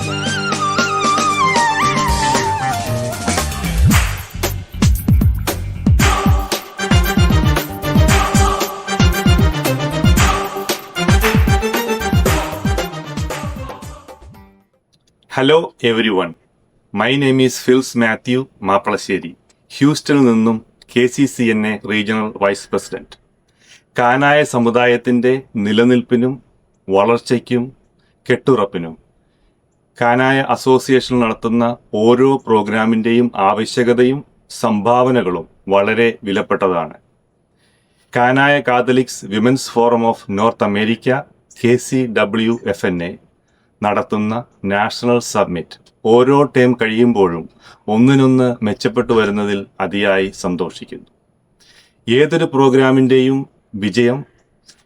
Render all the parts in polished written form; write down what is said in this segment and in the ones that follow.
Hello everyone, my name is Phils Mathew Mappalassery, ഹ്യൂസ്റ്റണിൽ നിന്നും KCCNA regional vice president. Knanaya സമുദായത്തിൻ്റെ നിലനിൽപ്പിനും വളർച്ചയ്ക്കും കെട്ടുറപ്പിനും കാനായ അസോസിയേഷൻ നടത്തുന്ന ഓരോ പ്രോഗ്രാമിൻ്റെയും ആവശ്യകതയും സംഭാവനകളും വളരെ വിലപ്പെട്ടതാണ്. Knanaya Catholics women's forum of North America KCWFNA നടത്തുന്ന നാഷണൽ സബ്മിറ്റ് ഓരോ ടേം കഴിയുമ്പോഴും ഒന്നിനൊന്ന് മെച്ചപ്പെട്ടു വരുന്നതിൽ അതിയായി സന്തോഷിക്കുന്നു. ഏതൊരു പ്രോഗ്രാമിൻ്റെയും വിജയം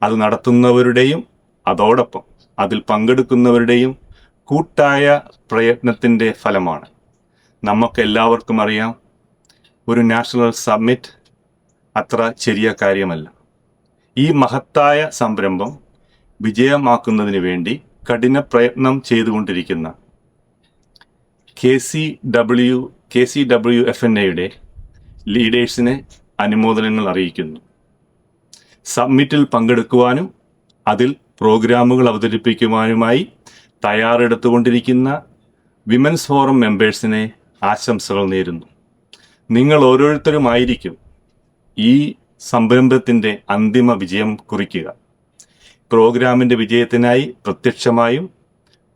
അത് നടത്തുന്നവരുടെയും അതോടൊപ്പം അതിൽ പങ്കെടുക്കുന്നവരുടെയും കൂട്ടായ പ്രയത്നത്തിൻ്റെ ഫലമാണ്. നമുക്കെല്ലാവർക്കും അറിയാം, ഒരു നാഷണൽ സബ്മിറ്റ് അത്ര ചെറിയ കാര്യമല്ല. ഈ മഹത്തായ സംരംഭം വിജയമാക്കുന്നതിന് വേണ്ടി കഠിന പ്രയത്നം ചെയ്തുകൊണ്ടിരിക്കുന്ന KCWFNAയുടെ ലീഡേഴ്സിനെ അനുമോദനങ്ങൾ അറിയിക്കുന്നു. സബ്മിറ്റിൽ പങ്കെടുക്കുവാനും അതിൽ പ്രോഗ്രാമുകൾ അവതരിപ്പിക്കുവാനുമായി തയ്യാറെടുത്തുകൊണ്ടിരിക്കുന്ന വിമൻസ് ഫോറം മെമ്പേഴ്സിനെ ആശംസകൾ നേരുന്നു. നിങ്ങൾ ഓരോരുത്തരുമായിരിക്കും ഈ സംരംഭത്തിൻ്റെ അന്തിമ വിജയം കുറിക്കുക. പ്രോഗ്രാമിൻ്റെ വിജയത്തിനായി പ്രത്യക്ഷമായും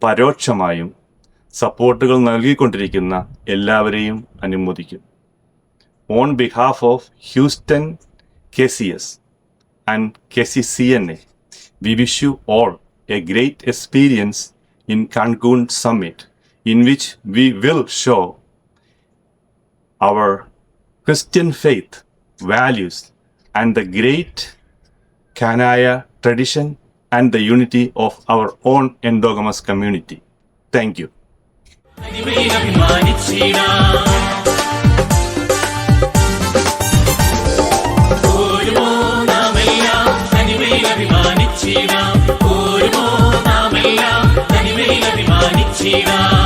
പരോക്ഷമായും സപ്പോർട്ടുകൾ നൽകിക്കൊണ്ടിരിക്കുന്ന എല്ലാവരെയും അനുമോദിക്കും. On behalf of Houston KCS and KCCNA, we wish you all a great experience in Cancun Summit, in which we will show our Christian faith, values, and the great Kanaya tradition and the unity of our own endogamous community. Thank you. China.